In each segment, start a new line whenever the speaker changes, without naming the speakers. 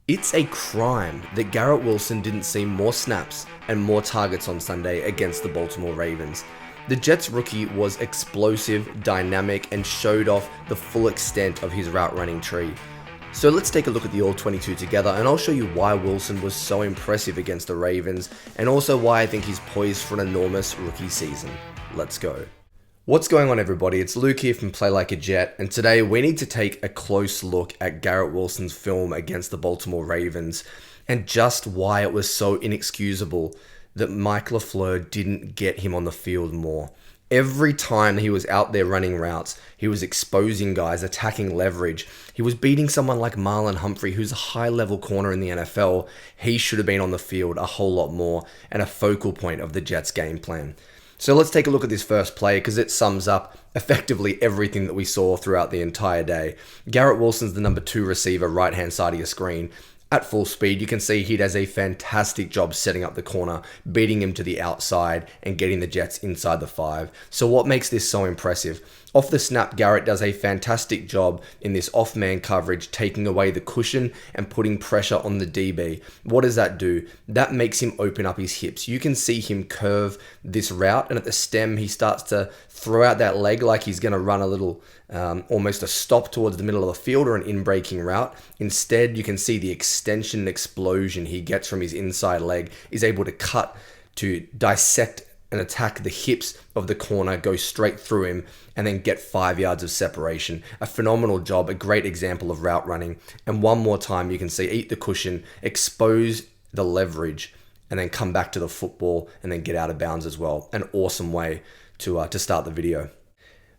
It's a crime that Garrett Wilson didn't see more snaps and more targets on Sunday against the Baltimore Ravens. The Jets rookie was explosive, dynamic, and showed off the full extent of his route running tree. So let's take a look at the All-22 together, and I'll show you why Wilson was so impressive against the Ravens, and also why I think he's poised for an enormous rookie season. Let's go. What's going on, everybody? It's Luke here from Play Like a Jet, and today we need to take a close look at Garrett Wilson's film against the Baltimore Ravens and just why it was so inexcusable that Mike LaFleur didn't get him on the field more. Every time he was out there running routes, he was exposing guys, attacking leverage. He was beating someone like Marlon Humphrey, who's a high-level corner in the NFL. He should have been on the field a whole lot more and a focal point of the Jets' game plan. So let's take a look at this first play because it sums up effectively everything that we saw throughout the entire day. Garrett Wilson's the number 2 receiver, right-hand side of your screen. At full speed, you can see he does a fantastic job setting up the corner, beating him to the outside and getting the Jets inside the 5. So what makes this so impressive? Off the snap, Garrett does a fantastic job in this off-man coverage, taking away the cushion and putting pressure on the DB. What does that do? That makes him open up his hips. You can see him curve this route, and at the stem, he starts to throw out that leg like he's going to run a little, almost a stop towards the middle of the field or an in-breaking route. Instead, you can see the extension and explosion he gets from his inside leg. He's able to cut, to dissect and attack the hips of the corner, go straight through him, and then get 5 yards of separation. A phenomenal job, a great example of route running. And one more time, you can see, eat the cushion, expose the leverage, and then come back to the football and then get out of bounds as well. An awesome way to start the video.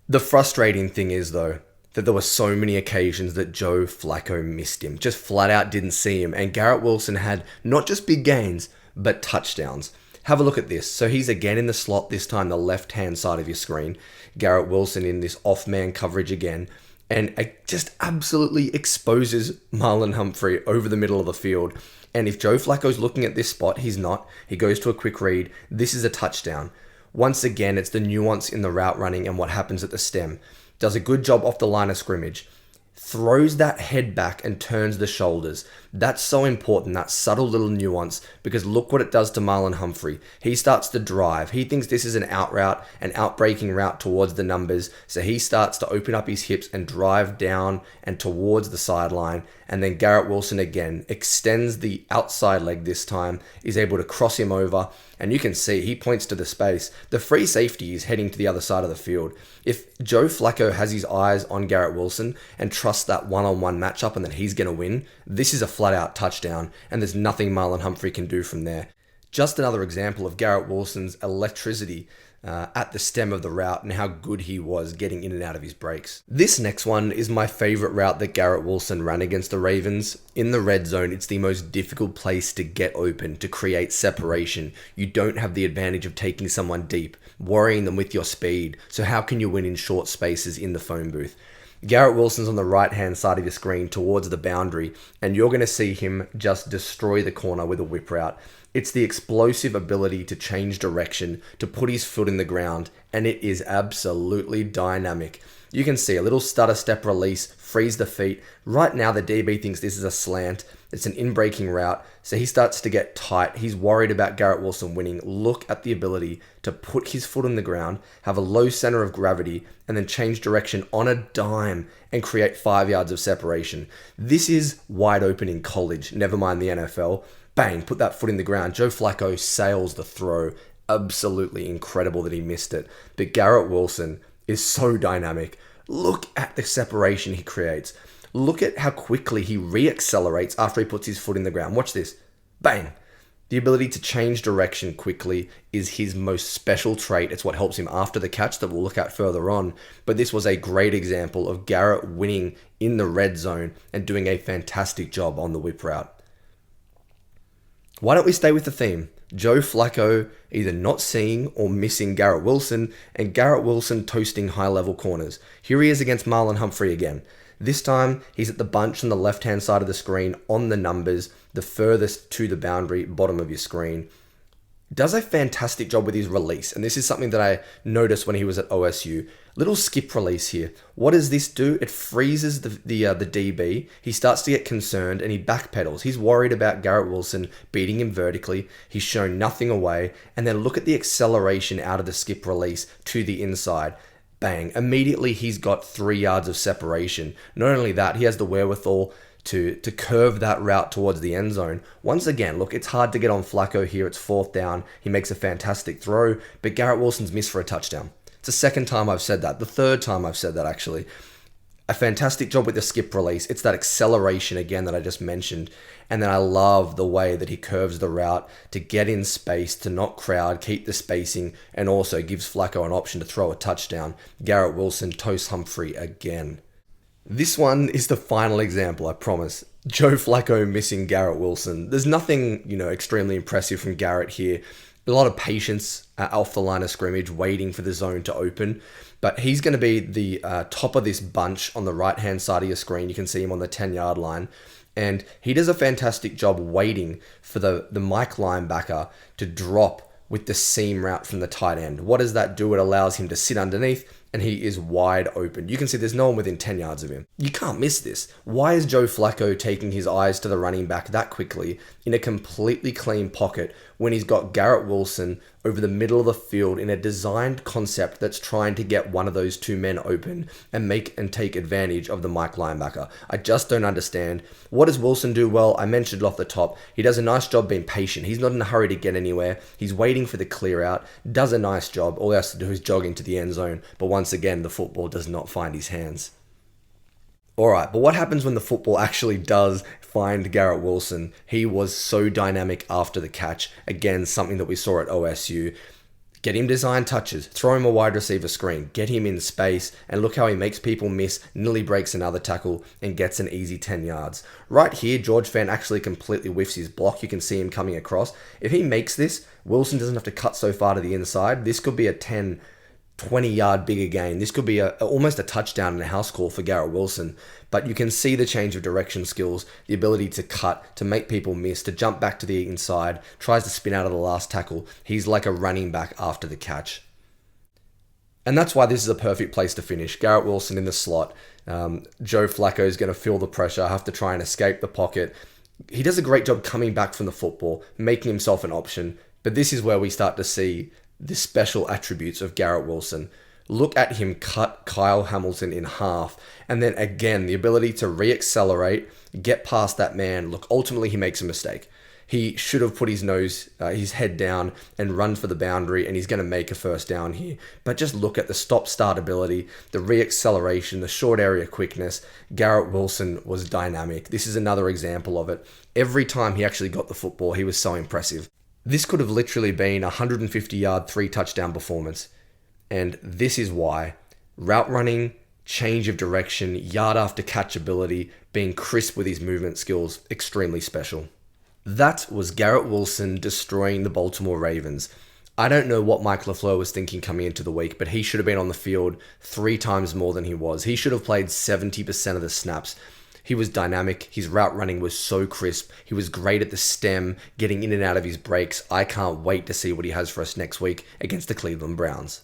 The frustrating thing is, though, that there were so many occasions that Joe Flacco missed him, just flat out didn't see him. And Garrett Wilson had not just big gains, but touchdowns. Have a look at this. So he's again in the slot, this time the left-hand side of your screen. Garrett Wilson in this off-man coverage again. And it just absolutely exposes Marlon Humphrey over the middle of the field. And if Joe Flacco's looking at this spot, he's not. He goes to a quick read. This is a touchdown. Once again, it's the nuance in the route running and what happens at the stem. Does a good job off the line of scrimmage. Throws that head back and turns the shoulders. That's so important, that subtle little nuance, because look what it does to Marlon Humphrey. He starts to drive. He thinks this is an out route, an out-breaking route towards the numbers, so he starts to open up his hips and drive down and towards the sideline, and then Garrett Wilson again extends the outside leg this time, is able to cross him over, and you can see he points to the space. The free safety is heading to the other side of the field. If Joe Flacco has his eyes on Garrett Wilson and trusts that one-on-one matchup and that he's going to win, this is a flat-out touchdown, and there's nothing Marlon Humphrey can do from there. Just another example of Garrett Wilson's electricity at the stem of the route and how good he was getting in and out of his breaks. This next one is my favorite route that Garrett Wilson ran against the Ravens. In the red zone, it's the most difficult place to get open, to create separation. You don't have the advantage of taking someone deep, worrying them with your speed. So how can you win in short spaces in the phone booth? Garrett Wilson's on the right-hand side of your screen towards the boundary, and you're going to see him just destroy the corner with a whip route. It's the explosive ability to change direction, to put his foot in the ground, and it is absolutely dynamic. You can see a little stutter step release, freeze the feet. Right now, the DB thinks this is a slant. It's an in-breaking route, so he starts to get tight. He's worried about Garrett Wilson winning. Look at the ability to put his foot on the ground, have a low center of gravity, and then change direction on a dime and create 5 yards of separation. This is wide open in college, never mind the NFL. Bang, put that foot in the ground. Joe Flacco sails the throw. Absolutely incredible that he missed it. But Garrett Wilson is so dynamic. Look at the separation he creates. Look at how quickly he re-accelerates after he puts his foot in the ground. Watch this. Bang. The ability to change direction quickly is his most special trait. It's what helps him after the catch that we'll look at further on. But this was a great example of Garrett winning in the red zone and doing a fantastic job on the whip route. Why don't we stay with the theme? Joe Flacco either not seeing or missing Garrett Wilson, and Garrett Wilson toasting high-level corners. Here he is against Marlon Humphrey again. This time, he's at the bunch on the left-hand side of the screen on the numbers, the furthest to the boundary, bottom of your screen. Does a fantastic job with his release. And this is something that I noticed when he was at OSU. Little skip release here. What does this do? It freezes the DB. He starts to get concerned and he backpedals. He's worried about Garrett Wilson beating him vertically. He's shown nothing away. And then look at the acceleration out of the skip release to the inside. Bang. Immediately he's got 3 yards of separation. Not only that, he has the wherewithal to curve that route towards the end zone. Once again, look, it's hard to get on Flacco here. It's 4th down. He makes a fantastic throw, but Garrett Wilson's missed for a touchdown. It's the 2nd time I've said that. The 3rd time I've said that, actually. A fantastic job with the skip release. It's that acceleration again that I just mentioned. And then I love the way that he curves the route to get in space, to not crowd, keep the spacing, and also gives Flacco an option to throw a touchdown. Garrett Wilson toasts Humphrey again. This one is the final example, I promise. Joe Flacco missing Garrett Wilson. There's nothing, extremely impressive from Garrett here. A lot of patience off the line of scrimmage, waiting for the zone to open. But he's going to be the top of this bunch on the right-hand side of your screen. You can see him on the 10-yard line. And he does a fantastic job waiting for the Mike linebacker to drop with the seam route from the tight end. What does that do? It allows him to sit underneath, and he is wide open. You can see there's no one within 10 yards of him. You can't miss this. Why is Joe Flacco taking his eyes to the running back that quickly in a completely clean pocket when he's got Garrett Wilson over the middle of the field in a designed concept that's trying to get one of those 2 men open and take advantage of the Mike linebacker? I just don't understand. What does Wilson do well? I mentioned it off the top. He does a nice job being patient. He's not in a hurry to get anywhere. He's waiting for the clear out. Does a nice job. All he has to do is jog into the end zone. But once again, the football does not find his hands. Alright, but what happens when the football actually does find Garrett Wilson? He was so dynamic after the catch. Again, something that we saw at OSU. Get him design touches, throw him a wide receiver screen, get him in space, and look how he makes people miss, nearly breaks another tackle, and gets an easy 10 yards. Right here, George Fant actually completely whiffs his block. You can see him coming across. If he makes this, Wilson doesn't have to cut so far to the inside. This could be a 10, 20-yard bigger gain. This could be almost a touchdown and a house call for Garrett Wilson. But you can see the change of direction skills, the ability to cut, to make people miss, to jump back to the inside, tries to spin out of the last tackle. He's like a running back after the catch. And that's why this is a perfect place to finish. Garrett Wilson in the slot. Joe Flacco is going to feel the pressure, have to try and escape the pocket. He does a great job coming back from the football, making himself an option. But this is where we start to see the special attributes of Garrett Wilson. Look at him cut Kyle Hamilton in half. And then again, the ability to re-accelerate, get past that man. Look, ultimately he makes a mistake. He should have put his head down and run for the boundary, and he's going to make a 1st down here. But just look at the stop-start ability, the re-acceleration, the short area quickness. Garrett Wilson was dynamic. This is another example of it. Every time he actually got the football, he was so impressive. This could have literally been a 150-yard, 3-touchdown performance. And this is why route running, change of direction, yard after catch ability, being crisp with his movement skills, extremely special. That was Garrett Wilson destroying the Baltimore Ravens. I don't know what Mike LaFleur was thinking coming into the week, but he should have been on the field 3 times more than he was. He should have played 70% of the snaps. He was dynamic. His route running was so crisp. He was great at the stem, getting in and out of his breaks. I can't wait to see what he has for us next week against the Cleveland Browns.